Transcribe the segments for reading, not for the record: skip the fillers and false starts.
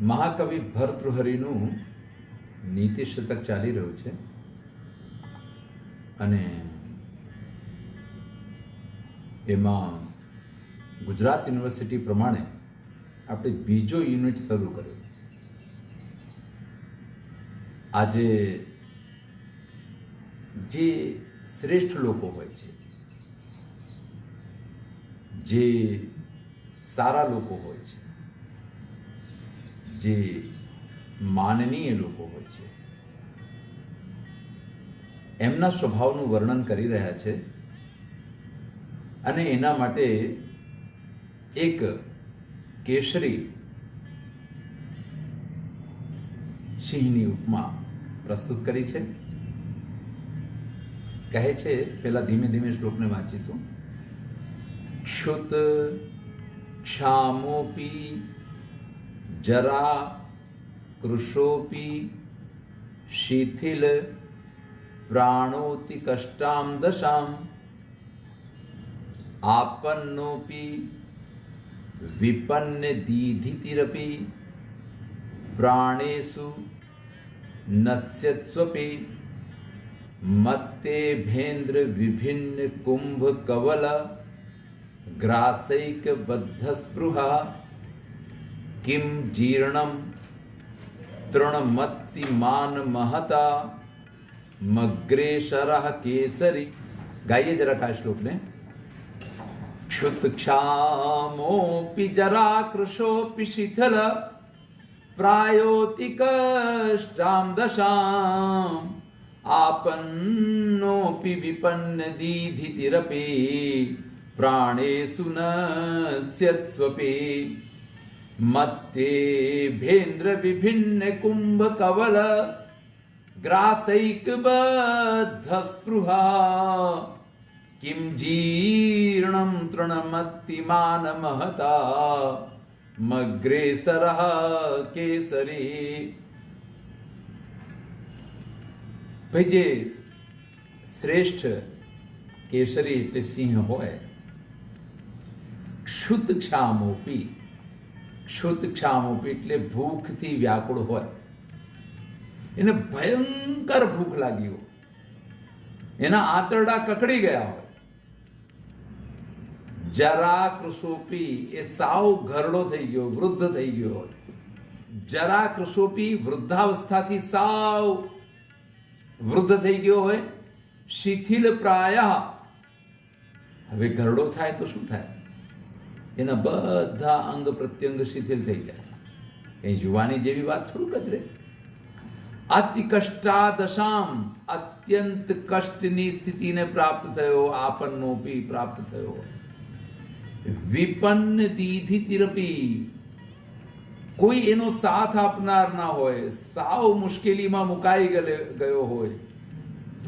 મહાકવિ ભર્તૃહરિનું નીતિ શતક ચાલી રહ્યું છે અને એમાં ગુજરાત યુનિવર્સિટી પ્રમાણે આપણે બીજો યુનિટ શરૂ કર્યો. આજે જે શ્રેષ્ઠ લોકો હોય છે, જે સારા લોકો હોય છે, જે માનનીય લોકો હોય છે, એમના સ્વભાવનું વર્ણન કરી રહ્યા છે અને એના માટે એક કેસરી સિંહની ઉપમા પ્રસ્તુત કરી છે. કહે છે, પેલા ધીમે ધીમે શ્લોકને વાંચીશું. ક્ષુત ક્ષામોપી જરા કૃશોપી શિથિલ પ્રાણોતિ કષ્ટામ દશામ આપન્નોપી વિપન્ન દીધિતિરપી પ્રાણેષુ નત્સ્યત્સ્વપી મત્તેભેન્દ્ર વિભિન્ન કુંભ કવલ ગ્રાસૈક બદ્ધ સ્પૃહા કિમ જીર્ણમ તૃણમત્તિ માન મહતા મગ્રેશરઃ કેસરી. ગાઈએ જરા આ શ્લોકને. ક્ષુત ક્ષામોપી જરા કૃશોપી શિથિલ પ્રાયોતિ કષ્ટામ દશામ આપન્નોપી વિપન્ન દીધિતિરપી પ્રાણેષુ નસ્યત્સ્વપી મત્તેભેન્દ્ર વિભિન્ન કુંભ કવલ ગ્રાસૈક બદ્ધ સ્પૃહા કિમ જીર્ણમ તૃણમત્તિ માન મહતા મગ્રેસરઃ કેસરી. ભાઈ, જે શ્રેષ્ઠ કેસરી એટલે સિંહ હોય, ક્ષુત ક્ષામોપી, ક્ષુત ક્ષામોપી એટલે ભૂખથી વ્યાકુળ હોય, એને ભયંકર ભૂખ લાગી હોય, એના આંતરડા કકડી ગયા હોય. જરા કૃશોપી એ સાવ ઘરડો થઈ ગયો, વૃદ્ધ થઈ ગયો હોય. જરા કૃશોપી વૃદ્ધાવસ્થાથી સાવ વૃદ્ધ થઈ ગયો હોય. શિથિલ પ્રાય, હવે ઘરડો થાય તો શું થાય? એના બધા અંગ પ્રત્યંગ શિથિલ થઈ જાય. એ જુવાની જેવી વાત થોડુંક જ રહે. અતિ કષ્ટાદશામ, અત્યંત કષ્ટની સ્થિતિને પ્રાપ્ત થયો. આપન્નોપી પ્રાપ્ત થયો. વિપન્ન દીધિતિરપી, કોઈ એનો સાથ આપનાર ના હોય, સાવ મુશ્કેલીમાં મુકાઈ ગયો હોય.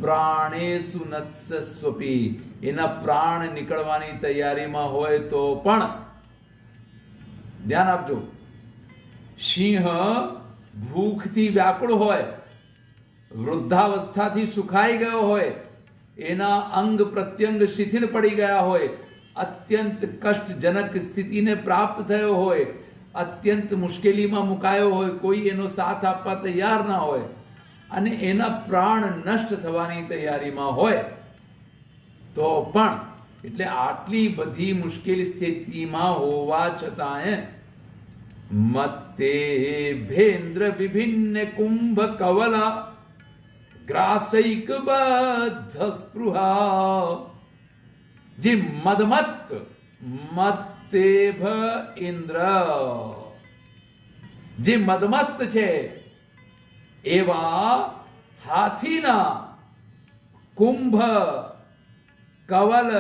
પ્રાણેષુ નત્સ્યસ્વપી, એના પ્રાણ નીકળવાની તૈયારીમાં હોય તો પણ, ધ્યાન આપજો, સિંહ ભૂખથી વ્યાકુળ હોય, વૃદ્ધાવસ્થાથી સુખાઈ ગયો હોય, એના અંગ પ્રત્યંગ શિથિલ પડી ગયા હોય, અત્યંત કષ્ટજનક સ્થિતિને પ્રાપ્ત થયો હોય, અત્યંત મુશ્કેલીમાં મુકાયો હોય, કોઈ એનો સાથ આપવા તૈયાર ના હોય અને એના પ્રાણ નષ્ટ થવાની તૈયારીમાં હોય તો પણ, એટલે આટલી બધી મુશ્કેલ સ્થિતિમાં હોવા છતાં મત્તેભેન્દ્ર વિભિન્ન કુંભ કવલ ગ્રાસૈક બદ્ધ સ્પૃહા, જે મદમત્ત, મત્તેભ ઇન્દ્ર, જે મદમસ્ત છે એવા હાથીના કુંભ કવલ,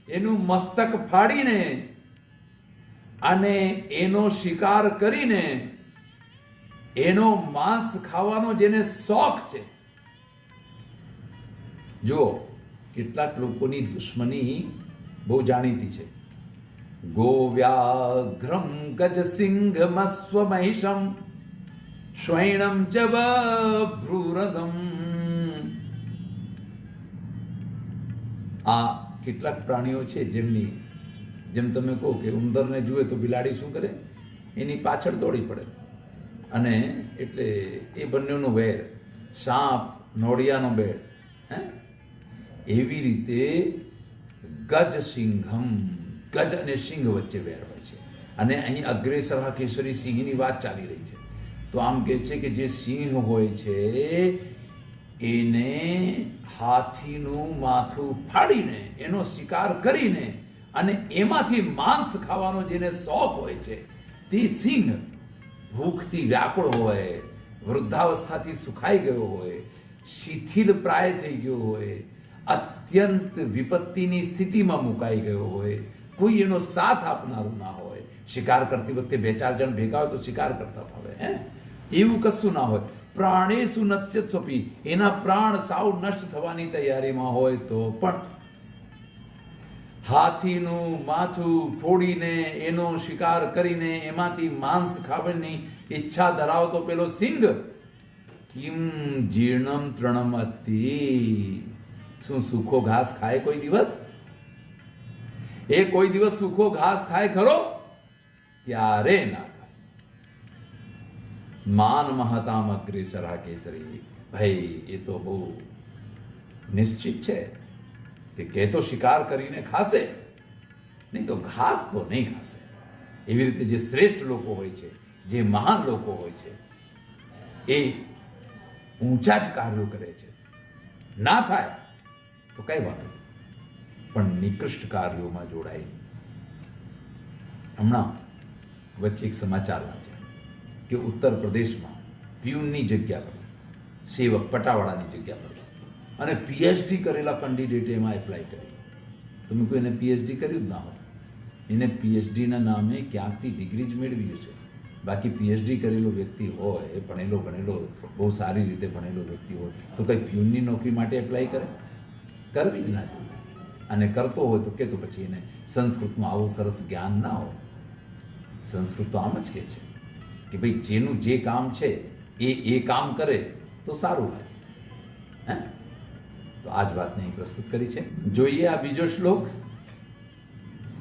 એનું મસ્તક ફાડીને અને એનો શિકાર કરીને એનો માંસ ખાવાનો જેને શોખ છે. જુઓ, કેટલાક લોકોની દુશ્મની બહુ જાણીતી છે. ગોવ્યાઘ્રમ ગજસિંહમસ્વ મહિષમ શ્વૈણમ ચ બભ્રુરગમ. આ કેટલાક પ્રાણીઓ છે જેમની જેમ તમે કહો કે ઉંદરને જુએ તો બિલાડી શું કરે, એની પાછળ દોડી પડે. અને એટલે એ બંનેનું વેર, સાપ નોળિયાનો બેડ, હે એવી રીતે ગજ સિંહમ, ગજ અને સિંહ વચ્ચે વેર હોય છે. અને અહીં અગ્રેસર કેસરી સિંહની વાત ચાલી રહી છે. તો આમ કહે છે કે જે સિંહ હોય છે એને હાથીનું માથું ફાડીને એનો શિકાર કરીને અને એમાંથી માંસ ખાવાનો જેને શોખ હોય છે તે સિંહ ભૂખથી વ્યાકુળ હોય, વૃદ્ધાવસ્થાથી સુખાઈ ગયો હોય, શિથિલ પ્રાય થઈ ગયો હોય, અત્યંત વિપત્તિની સ્થિતિમાં મુકાઈ ગયો હોય, કોઈ એનો સાથ આપનારું ના હોય, શિકાર કરતી વખતે 2-4 જણ ભેગા હોય તો શિકાર કરતા ફાવે, હે એવું કશું ના હોય, પ્રાણેશુ નત્સ્યત્સપી, એના પ્રાણ સાવ નષ્ટ થવાની તૈયારીમાં હોય તો પણ હાથીનું માથું ફોડીને એનો શિકાર કરીને એમાંથી માંસ ખાવાની ઈચ્છા ધરાવતો પેલો સિંહ કિમ જીર્ણમ તૃણમ અતિ, શું સૂખો ઘાસ ખાય કોઈ દિવસ? એ કોઈ દિવસ સૂખો ઘાસ ખાય ખરો? ક્યારે ના ખાય. માન મહતામ અગ્રેસર કેસરી, ભાઈ એ તો બહુ નિશ્ચિત છે કે તો શિકાર કરીને ખાશે, નહીં તો ઘાસ તો નહીં ખાશે. એવી રીતે જે શ્રેષ્ઠ લોકો હોય છે, જે મહાન લોકો હોય છે, એ ઊંચા જ કાર્યો કરે છે. ના થાય તો કઈ વાત નહીં, પણ નિકૃષ્ટ કાર્યોમાં જોડાય. હમણાં વચ્ચે એક સમાચાર વાંચ્યા કે ઉત્તર પ્રદેશમાં પ્યુનની જગ્યા પર, સેવક પટાવાળાની જગ્યા પર, અને પીએચડી કરેલા કેન્ડિડેટે એમાં એપ્લાય કરી. તમે કોઈ એને પીએચડી કર્યું જ ના હોય, એને પીએચડીના નામે ક્યાંકથી ડિગ્રી જ મેળવી છે. બાકી પીએચડી કરેલો વ્યક્તિ હોય, એ ભણેલો ભણેલો બહુ સારી રીતે ભણેલો વ્યક્તિ હોય તો કંઈ પ્યુનની નોકરી માટે એપ્લાય કરે? કરવી જ ના જોઈએ. અને કરતો હોય તો કે તો પછી એને સંસ્કૃતનું આવું સરસ જ્ઞાન ના હોય. સંસ્કૃત તો આમ જ કહે છે કે ભાઈ જેનું જે કામ છે એ કામ કરે તો સારું લાગે. હે તો આ જ વાતને અહીં પ્રસ્તુત કરી છે. જોઈએ આ બીજો શ્લોક,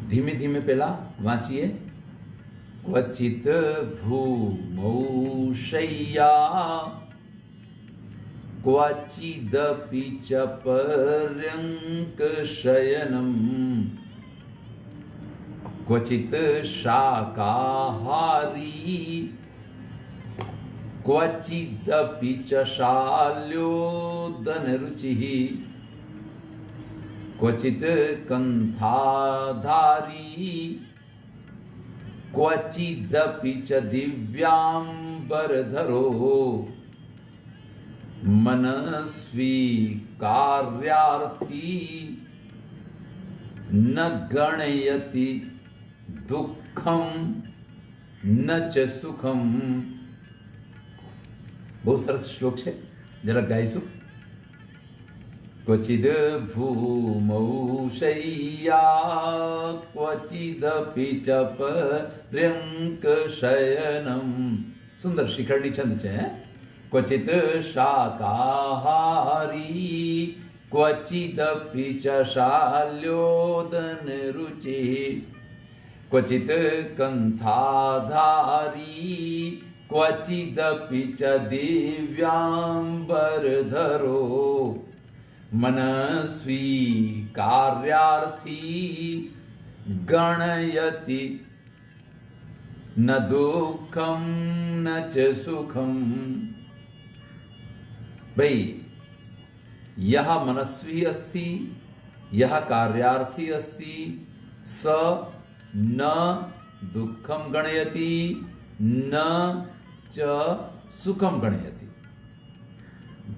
ધીમે ધીમે પેલા વાંચીએ. ક્વચિત ભૂમૌ શય્યા ક્વચિદપિ ચ પર્યંક શયનમ ક્વચિત શાકાહારી ક્વચિદપિ ચ શાલ્યોદનરુચિઃ ક્વચિત કંથાધારી ક્વચિદપિ ચ દિવ્યાંબરધરો મનસ્વી કાર્યાર્થી ન ગણયતિ દુઃખમ ન ચ સુખમ. બહુ સરસ શ્લોક છે, જરાક ગાઈશું. ક્વચિદ ભૂમૌ શય્યા ક્વચિદપિ ચ પર્યંક શયનમ. સુંદર શિખરડી છંદ છે. ક્વચિત શાકાહારી ક્વચિદપિ ચ શાલ્યોદનરુચિઃ ક્વચિત કંથાધારી ક્વચિદપિ ચ દિવ્યાંબરધરો મનસ્વી કાર્યાર્થી ગણયતિ ન દુઃખમ ન ચ સુખમ. ભાઈ યહ મનસ્વી અસ્તિ યહ કાર્યાર્થી અસ્તિ સ ન દુઃખમ ગણયતિ ન ચ સુખમ ગણયતિ.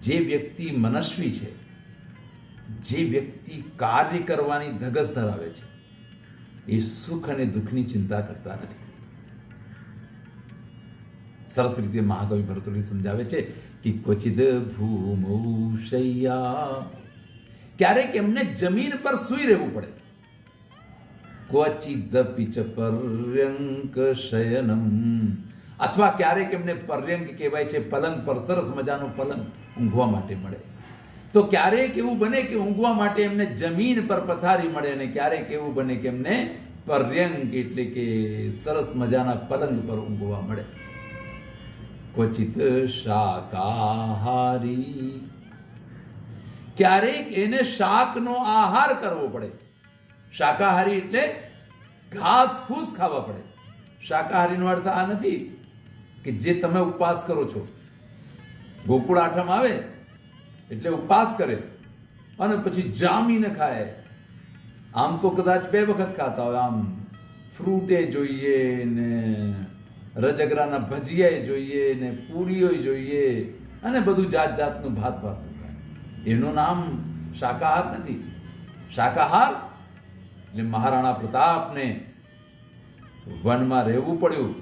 જે વ્યક્તિ મનસ્વી છે, જે વ્યક્તિ કાર્ય કરવાની ધગસ ધરાવે છે, એ સુખ અને દુઃખની ચિંતા કરતા નથી. સરસ રીતે મહાકવિ ભરતુહરી સમજાવે છે કે ક્વચિદ ભૂમૌ શય્યા, ક્યારેક એમને જમીન પર સૂઈ રહેવું પડે. ક્વચિદપિ ચ પર્યંક શયનમ, અથવા ક્યારેક એમને પર્યંક કહેવાય છે, પલંગ પર સરસ મજાનું પલંગ ઊંઘવા માટે મળે. તો ક્યારેક એવું બને કે ઊંઘવા માટે એમને જમીન પર પથારી મળે, અને ક્યારેક એવું બને કે એમને પર્યંક એટલે કે સરસ મજાના પલંગ પર ઊંઘવા મળે. ક્વચિત શાકાહારી, ક્યારેક એને શાકનો આહાર કરવો પડે. શાકાહારી એટલે ઘાસ ફૂસ ખાવા પડે. શાકાહારીનો અર્થ આ નથી કે જે તમે ઉપવાસ કરો છો. ગોકુળ આઠમ આવે એટલે ઉપવાસ કરે અને પછી જામીને ખાય. આમ તો કદાચ 2 વખત ખાતા હોય. આમ ફ્રૂટે જોઈએ ને રજગરાના ભજીયા જોઈએ ને પૂરીઓ જોઈએ અને બધું જાત જાતનું ભાત ભાતનું ખાય. એનું નામ શાકાહાર નથી. શાકાહાર એટલે મહારાણા પ્રતાપને વનમાં રહેવું પડ્યું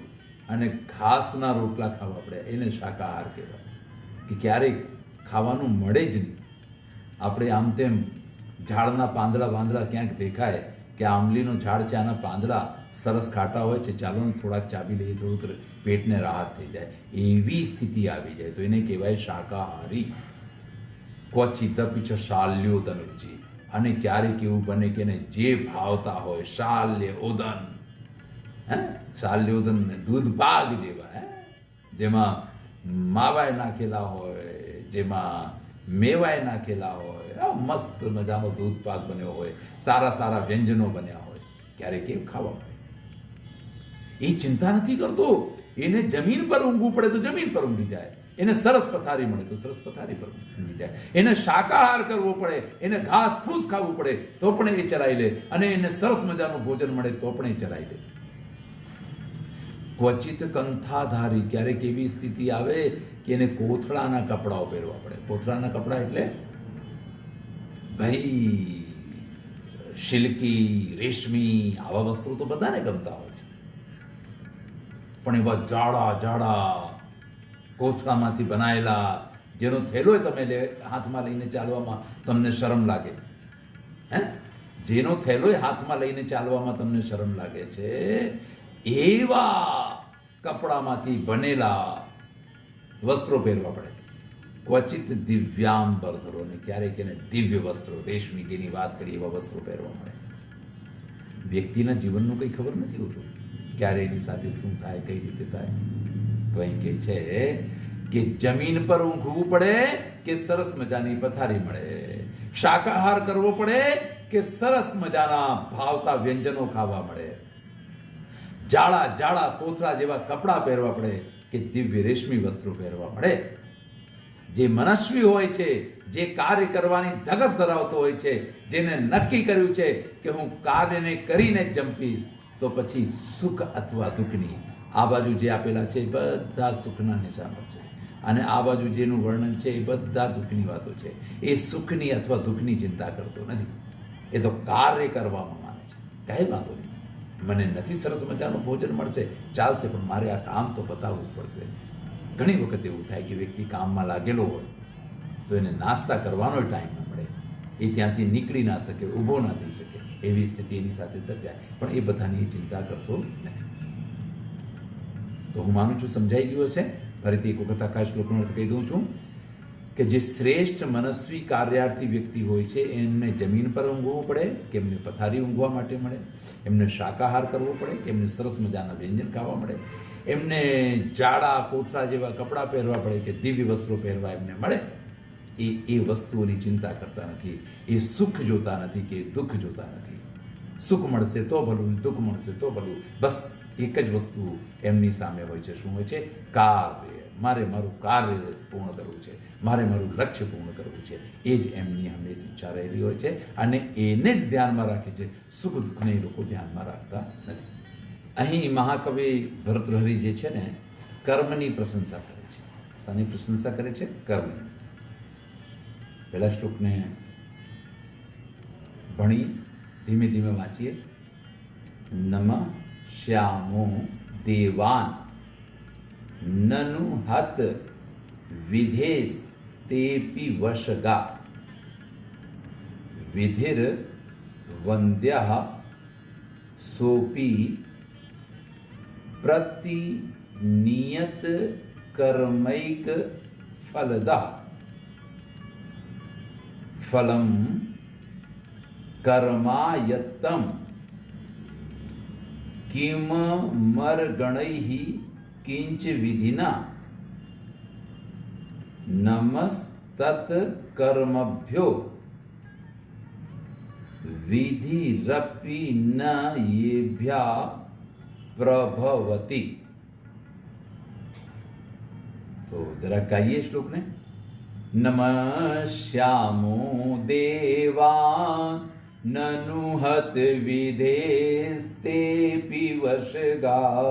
અને ઘાસના રોટલા ખાવા પડ્યા. એને શાકાહાર કહેવાય. કે ક્યારેક ખાવાનું મળે જ નહીં. આપણે આમ તેમ ઝાડના પાંદડા ક્યાંક દેખાય કે આંબલીનો ઝાડ છે, આના પાંદડા સરસ ખાટા હોય છે, ચાલો ને થોડાક ચાબી લઈએ, થોડુંક પેટને રાહત થઈ જાય. એવી સ્થિતિ આવી જાય તો એને કહેવાય શાકાહારી. ક્વચિદપિ ચ શાલ્યો તનુજી. અને ક્યારેક એવું બને કે એને જે ભાવતા હોય શાલ્ય ઉદન, શાલ્યોદન દૂધ પાક જેવા, જેમાં માવાય નાખેલા હોય, જેમાં મેવાય નાખેલા હોય, મસ્ત મજાનો દૂધ પાક બન્યો હોય, સારા સારા વ્યંજનો બન્યા હોય, ક્યારેક કેમ ખાવા મળે. એ ચિંતા નથી કરતો. એને જમીન પર ઊંઘવું પડે તો જમીન પર ઊંઘી જાય. એને સરસ પથારી મળે તો સરસ પથારી પર ઊંઘી જાય. એને શાકાહાર કરવો પડે, એને ઘાસ ફૂસ ખાવું પડે તો પણ એ ચરાઈ લે. અને એને સરસ મજાનું ભોજન મળે તો પણ એ ચરાઈ લે. ક્વચિત કંથાધારી. ક્યારેક એવી સ્થિતિ આવે કે એને કોથળાના કપડાઓ પહેરવા પડે. કોથળાના કપડા એટલે ભાઈ સિલ્કી, રેશમી આવા વસ્ત્રો તો બધાને ગમતા હોય છે, પણ એવા જાડા જાડા કોથળામાંથી બનાયેલા જેનો થેલો તમે હાથમાં લઈને ચાલવામાં તમને શરમ લાગે, જેનો થેલો હાથમાં લઈને ચાલવામાં તમને શરમ લાગે છે, એવા કપડામાંથી બનેલા વસ્ત્રો પહેરવા પડે. ક્વચિત દિવ્યાંબરધરો. ને ક્યારેક એને દિવ્ય વસ્ત્રો, રેશમી કેની વાત કરી એવા વસ્ત્રો પહેરવા મળે. વ્યક્તિના જીવનનું કંઈ ખબર નથી હોતું, ક્યારે એની સાથે શું થાય, કઈ રીતે થાય. તો અહીં કહે છે કે જમીન પર ઊંઘવું પડે કે સરસ મજાની પથારી મળે, શાકાહાર કરવો પડે કે સરસ મજાના ભાવતા વ્યંજનો ખાવા મળે, જાડા જાડા કોથળા જેવા કપડાં પહેરવા પડે કે દિવ્ય રેશમી વસ્ત્રો પહેરવા મળે. જે મનસ્વી હોય છે, જે કાર્ય કરવાની ધગસ ધરાવતો હોય છે, જેને નક્કી કર્યું છે કે હું કાર્યને કરીને જ જંપીશ, તો પછી સુખ અથવા દુઃખની આ બાજુ જે આપેલા છે એ બધા સુખના નિશાનો છે, અને આ બાજુ જેનું વર્ણન છે એ બધા દુઃખની વાતો છે. એ સુખની અથવા દુઃખની ચિંતા કરતો નથી. એ તો કાર્ય કરવામાં માને છે. કાંઈ વાંધો નહીં, મને નથી સરસ મજાનું ભોજન મળશે ચાલશે, પણ મારે આ કામ તો બતાવવું જ પડશે. ઘણી વખત એવું થાય કે વ્યક્તિ કામમાં લાગેલો હોય તો એને નાસ્તા કરવાનો ટાઈમ ન મળે, એ ત્યાંથી નીકળી ના શકે, ઊભો ના થઈ શકે, એવી સ્થિતિ એની સાથે સર્જાય. પણ એ બધાની ચિંતા કરતો નથી. તો હું માનું છું સમજાઈ ગયું હશે. ફરીથી એક વખત આખા શ્લોકનો અર્થ કહી દઉં છું કે જે શ્રેષ્ઠ મનસ્વી કાર્યાર્થી વ્યક્તિ હોય છે એમને જમીન પર ઊંઘવું પડે કે એમને પથારી ઊંઘવા માટે મળે, એમને શાકાહાર કરવો પડે કે એમને સરસ મજાના વ્યંજન ખાવા મળે, એમને જાડા કોથળા જેવા કપડાં પહેરવા પડે કે દિવ્ય વસ્ત્રો પહેરવા એમને મળે. એ વસ્તુઓની ચિંતા કરતા નથી. એ સુખ જોતા નથી કે દુઃખ જોતા નથી. સુખ મળશે તો ભલું, દુઃખ મળશે તો ભલું. બસ એક જ વસ્તુ એમની સામે હોય છે. શું હોય છે? કાર્ય. મારે મારું કાર્ય પૂર્ણ કરવું છે, મારે મારું લક્ષ્ય પૂર્ણ કરવું છે. એ જ એમની હંમેશા ઈચ્છા રહેલી હોય છે અને એને જ ધ્યાનમાં રાખે છે. સુખ દુઃખને એ લોકો ધ્યાનમાં રાખતા નથી. અહીં મહાકવિ ભર્તૃહરિ જે છે ને, કર્મની પ્રશંસા કરે છે. શાની પ્રશંસા કરે છે? કર્મની. પહેલા શ્લોકને ભણી ધીમે ધીમે વાંચીએ. નમઃ શ્યામો દેવાન નનુ હત વિધેસ તેપી વશગા વિધિર વંદ્ય સોપી પ્રતિનિયત કર્મૈક ફલદા ફલમ કર્માયત્તમ કિમ મરગણૈ કિંચ વિધિના નમસ્તત કર્મભ્યો વિધિરપી ન યેભ્યા પ્રભવતી. તો જરા ગાઈએ શ્લોકને. નમસ્યામો દેવા નનુહત વિધેસ્તેપી વશગા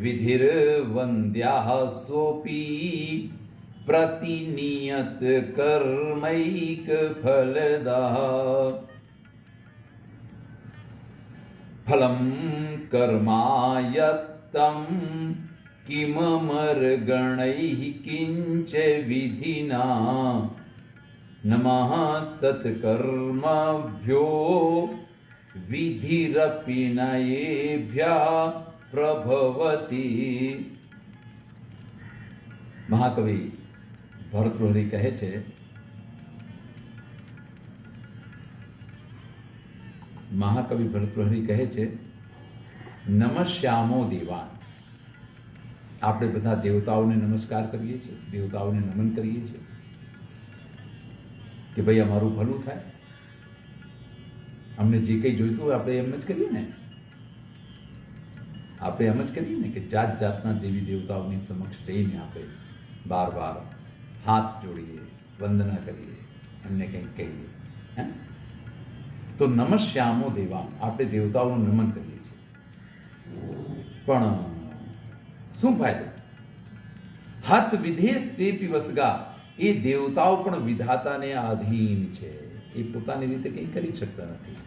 વિધિર્વંદ્યાઃ સોપી પ્રતિનિયત કર્મૈક ફલદા. ફલમ કર્માયત્તમ કિમમર્ગણૈઃ કિંચ વિધિના નમઃ તત્કર્મભ્યો વિધિરપી નયેભ્યઃ પ્રભવતી. મહાકવિ ભરતૃહરિ કહે છે, મહાકવિ ભરતૃહરિ કહે છે, નમસ્યામો દેવાન. આપણે બધા દેવતાઓને નમસ્કાર કરીએ છીએ, દેવતાઓને નમન કરીએ છીએ કે ભાઈ અમારું ભલું થાય, અમને જે કંઈ જોઈતું હોય આપણે એમ જ કરીએ ને. આપણે એમ જ કરીએ ને કે જાત જાતના દેવી દેવતાઓની સમક્ષ જઈને આપણે બાર બાર હાથ જોડીએ, વંદના કરીએ, એમને કંઈક કહીએ. હે, તો નમસ્યામો દેવા, આપણે દેવતાઓનું નમન કરીએ છીએ. પણ શું ફાયદો? હત વિધેશ તેપી વસગા. એ દેવતાઓ પણ વિધાતાને આધીન છે, એ પોતાની રીતે કંઈ કરી શકતા નથી.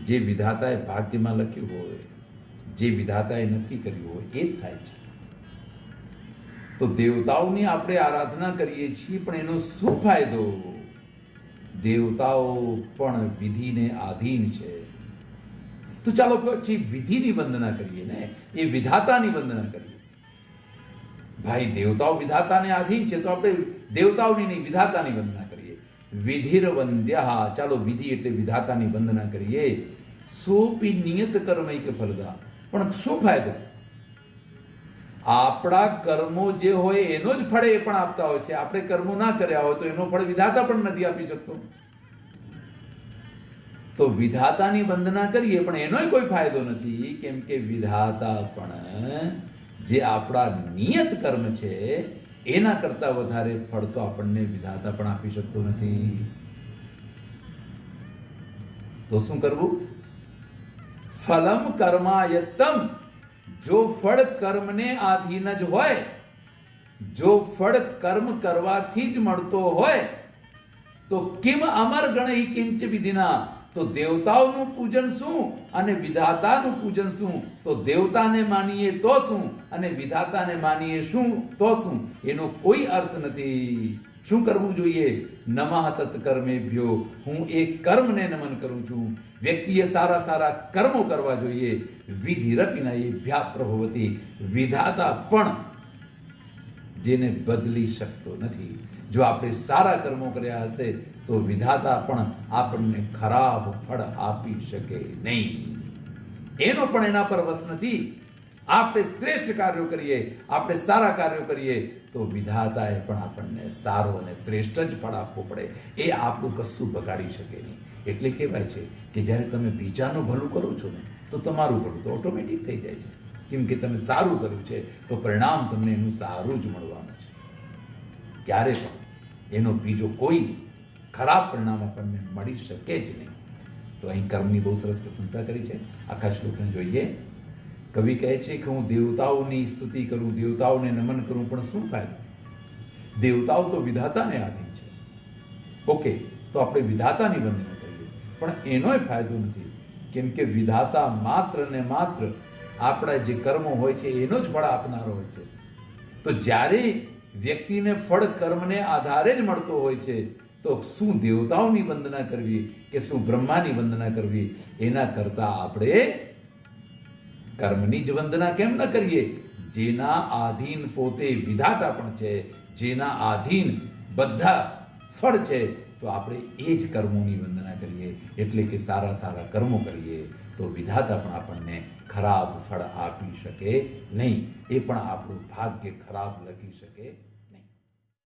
જે વિધાતાએ ભાગ્યમાં લખ્યું હોય, જે વિધાતાએ નક્કી કર્યું હોય એ જ થાય છે. તો દેવતાઓની આપણે આરાધના કરીએ છીએ, પણ એનો શું ફાયદો? દેવતાઓ પણ વિધિને આધીન છે. તો ચાલો પછી વિધિની વંદના કરીએ ને, એ વિધાતાની વંદના કરીએ. ભાઈ દેવતાઓ વિધાતાને આધીન છે, તો આપણે દેવતાઓની નહીં વિધાતાની વંદના કરીએ. વિધિર્વંદ્યઃ, ચાલો વિધિ એટલે વિધાતાની વંદના કરીએ. સોપી નિયત કર્મૈક ફલદા. પણ શું ફાયદો? આપણા કર્મો જે હોય એનો જ ફળ એ પણ આપતા હોય છે. આપણે કર્મો ના કર્યા હોય તો એનો ફળ વિધાતા પણ નથી આપી શકતો. તો વિધાતાની વંદના કરીએ પણ એનોય કોઈ ફાયદો નથી, કેમ કે વિધાતા પણ જે આપણા નિયત કર્મ છે એના કરતા વધારે ફળ તો આપણને વિધાતા પણ આપી શકતો નથી. તો શું કરવું? ફલમ કર્માયત્તમ. જો ફળ કર્મને આધીન જ હોય, જો ફળ કર્મ કરવાથી જ મળતો હોય, તો કિમ અમર ગણૈ કિંચ વિધિના. તો દેવતાઓનું પૂજન શું અને વિધાતાનું પૂજન શું? તો દેવતાને માનીએ તો શું અને વિધાતાને માનીએ શું તો શું? એનો કોઈ અર્થ નથી. શું કરવું જોઈએ? નમઃ તત્કર્મેભ્યો. હું એ કર્મને નમન કરું છું. વ્યક્તિએ સારા સારા કર્મો કરવા જોઈએ. વિધિરપિના એ ભ્યા પ્રભવતી. વિધાતા પણ જેને બદલી શકતો નથી. જો આપણે સારા કર્મો કર્યા હશે તો વિધાતા પણ આપણને ખરાબ ફળ આપી શકે નહીં. એનો પણ એના પર વશ નથી. આપણે શ્રેષ્ઠ કાર્યો કરીએ, આપણે સારા કાર્યો કરીએ તો વિધાતાએ પણ આપણને સારો અને શ્રેષ્ઠ જ ફળ આપવું પડે. એ આપણું કશું બગાડી શકે નહીં. એટલે કહેવાય છે કે જ્યારે તમે બીજાનું ભલું કરો છો ને તો તમારું ભલું તો ઓટોમેટિક થઈ જાય છે. કેમ કે તમે સારું કર્યું છે તો પરિણામ તમને એનું સારું જ મળવાનું છે. ક્યારે પણ એનો બીજો કોઈ ખરાબ પરિણામ આપણને મળી શકે જ નહીં. તો અહીં કર્મની બહુ સરસ પ્રશંસા કરી છે. આખા શ્લોકને જોઈએ. કવિ કહે છે કે હું દેવતાઓની સ્તુતિ કરું, દેવતાઓને નમન કરું, પણ શું ફાયદો? દેવતાઓ તો વિધાતાને આધીન છે. ઓકે, તો આપણે વિધાતાની વંદના કરીએ, પણ એનોય ફાયદો નથી. કેમ કે વિધાતા માત્ર ને માત્ર આપણા જે કર્મો હોય છે એનો જ ફળ આપનારો હોય છે. તો જ્યારે વ્યક્તિને ફળ કર્મને આધારે જ મળતો હોય છે તો શું દેવતાઓની વંદના કરવી કે શું બ્રહ્માની વંદના કરવી? એના કરતા આપણે કર્મની જ વંદના કેમ ન કરીએ? જેના આધીન પોતે વિધાતા પણ છે, જેના આધીન બધા ફળ છે, તો આપણે એ જ કર્મોની વંદના કરીએ. એટલે કે સારા સારા કર્મો કરીએ તો વિધાતા પણ આપણને ખરાબ ફળ આપી શકે નહીં. એ પણ આપણું ભાગ્ય ખરાબ લખી શકે